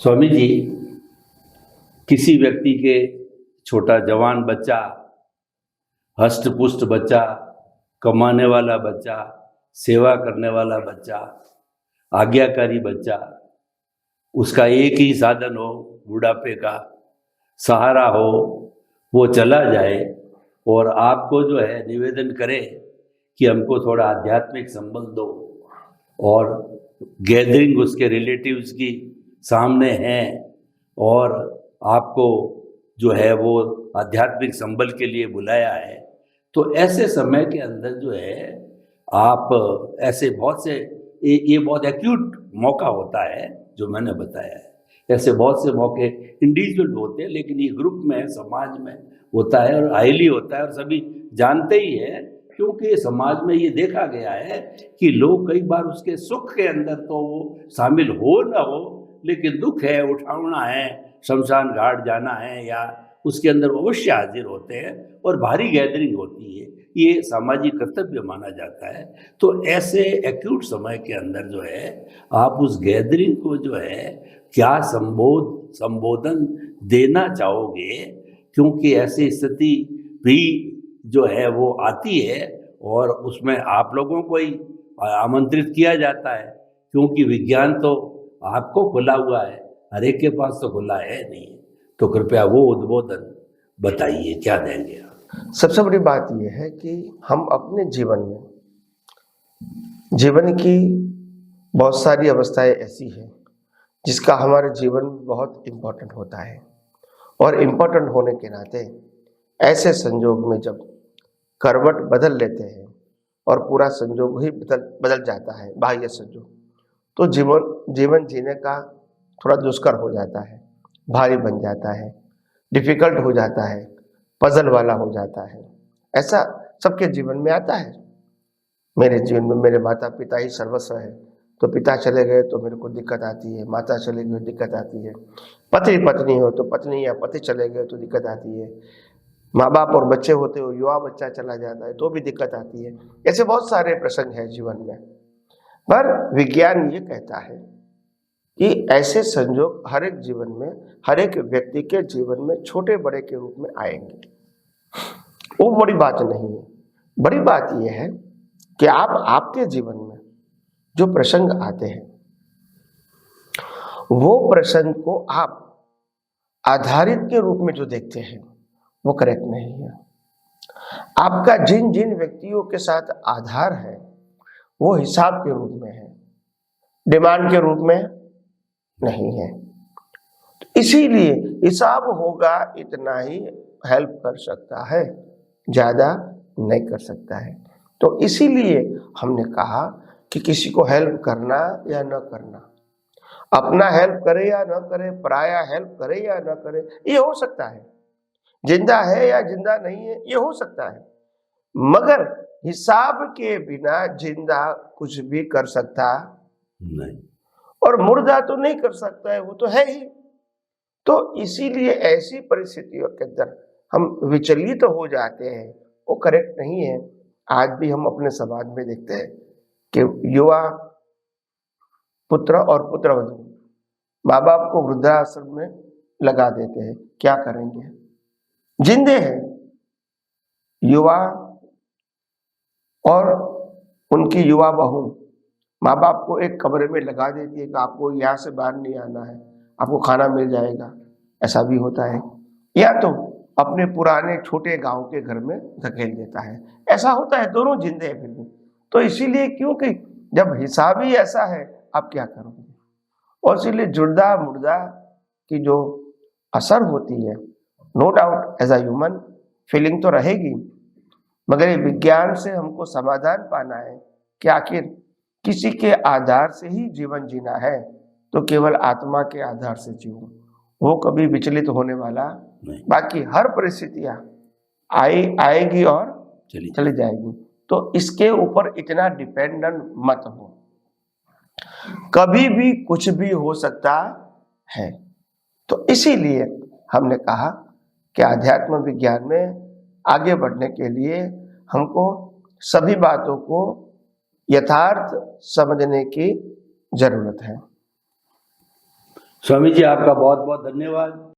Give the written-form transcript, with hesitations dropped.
स्वामी जी, किसी व्यक्ति के छोटा जवान बच्चा, हष्ट पुष्ट बच्चा, कमाने वाला बच्चा, सेवा करने वाला बच्चा, आज्ञाकारी बच्चा, उसका एक ही साधन हो बुढ़ापे का, सहारा हो, वो चला जाए और आपको जो है निवेदन करे कि हमको थोड़ा आध्यात्मिक संबल दो, और गैदरिंग उसके रिलेटिव्स की सामने हैं और आपको जो है वो आध्यात्मिक संबल के लिए बुलाया है, तो ऐसे समय के अंदर जो है आप ऐसे बहुत से ये बहुत एक्यूट मौका होता है जो मैंने बताया है। ऐसे बहुत से मौके इंडिविजुअल होते हैं, लेकिन ये ग्रुप में, समाज में होता है और हाईली होता है और सभी जानते ही हैं, क्योंकि समाज में ये देखा गया है कि लोग कई बार उसके सुख के अंदर तो वो शामिल हो ना हो, लेकिन दुख है, उठाना है, शमशान घाट जाना है, या उसके अंदर अवश्य हाजिर होते हैं और भारी गैदरिंग होती है, ये सामाजिक कर्तव्य माना जाता है। तो ऐसे एक्यूट समय के अंदर जो है आप उस गैदरिंग को जो है क्या संबोधन देना चाहोगे, क्योंकि ऐसी स्थिति भी जो है वो आती है और उसमें आप लोगों को ही आमंत्रित किया जाता है, क्योंकि विज्ञान तो आपको खुला हुआ है, हर एक के पास तो खुला है नहीं। तो कृपया वो उद्बोधन बताइए, क्या देंगे आप? सबसे बड़ी बात यह है कि हम अपने जीवन की बहुत सारी अवस्थाएं ऐसी हैं जिसका हमारे जीवन में बहुत इम्पोर्टेंट होता है, और इम्पोर्टेंट होने के नाते ऐसे संजोग में जब करवट बदल लेते हैं और पूरा संजोग ही बदल जाता है, बाह्य संजोग, तो जीवन जीने का थोड़ा दुष्कर हो जाता है, भारी बन जाता है, डिफिकल्ट हो जाता है, पजल वाला हो जाता है। ऐसा सबके जीवन में आता है। मेरे जीवन में मेरे माता पिता ही सर्वस्व है, तो पिता चले गए तो मेरे को दिक्कत आती है, माता चले गए दिक्कत आती है, पति पत्नी हो तो पत्नी या पति चले गए तो दिक्कत आती है, माँ बाप और बच्चे होते हो, युवा बच्चा चला जाता है तो भी दिक्कत आती है। ऐसे बहुत सारे प्रसंग हैं जीवन में, पर विज्ञान ये कहता है कि ऐसे संजोग हर एक जीवन में, हर एक व्यक्ति के जीवन में छोटे बड़े के रूप में आएंगे। वो बड़ी बात नहीं है। बड़ी बात यह है कि आपके जीवन में जो प्रसंग आते हैं वो प्रसंग को आप आधारित के रूप में जो देखते हैं वो करेक्ट नहीं है। आपका जिन जिन व्यक्तियों के साथ आधार है वो हिसाब के रूप में है, डिमांड के रूप में नहीं है। इसीलिए हिसाब होगा इतना ही हेल्प कर सकता है, ज्यादा नहीं कर सकता है। तो इसीलिए हमने कहा कि किसी को हेल्प करना या न करना, अपना हेल्प करे या न करे, पराया हेल्प करे या न करे, ये हो सकता है। जिंदा है या जिंदा नहीं है ये हो सकता है, मगर हिसाब के बिना जिंदा कुछ भी कर सकता नहीं, और मुर्दा तो नहीं कर सकता है, वो तो है ही। तो इसीलिए ऐसी परिस्थितियों के अंदर हम विचलित हो जाते हैं, वो करेक्ट नहीं है। आज भी हम अपने समाज में देखते हैं कि युवा पुत्र और पुत्रवधू माँ बाप को वृद्धाश्रम में लगा देते हैं। क्या करेंगे? जिंदे हैं युवा और उनकी युवा बहू माँ बाप को एक कमरे में लगा देती है कि आपको यहाँ से बाहर नहीं आना है, आपको खाना मिल जाएगा। ऐसा भी होता है। या तो अपने पुराने छोटे गांव के घर में धकेल देता है। ऐसा होता है, दोनों जिंदे हैं फिर भी। तो इसीलिए क्योंकि जब हिसाब ही ऐसा है, आप क्या करोगे? और इसीलिए जुर्दा मुर्दा की जो असर होती है, no doubt as a human feeling तो रहेगी, मगर ये विज्ञान से हमको समाधान पाना है कि आखिर किसी के आधार से ही जीवन जीना है तो केवल आत्मा के आधार से जीव, वो कभी विचलित होने वाला नहीं। बाकी हर परिस्थितियां आएगी और चली जाएगी। तो इसके ऊपर इतना डिपेंडेंट मत हो, कभी भी कुछ भी हो सकता है। तो इसीलिए हमने कहा कि आध्यात्म विज्ञान में आगे बढ़ने के लिए हमको सभी बातों को यथार्थ समझने की जरूरत है। स्वामी जी आपका बहुत बहुत धन्यवाद।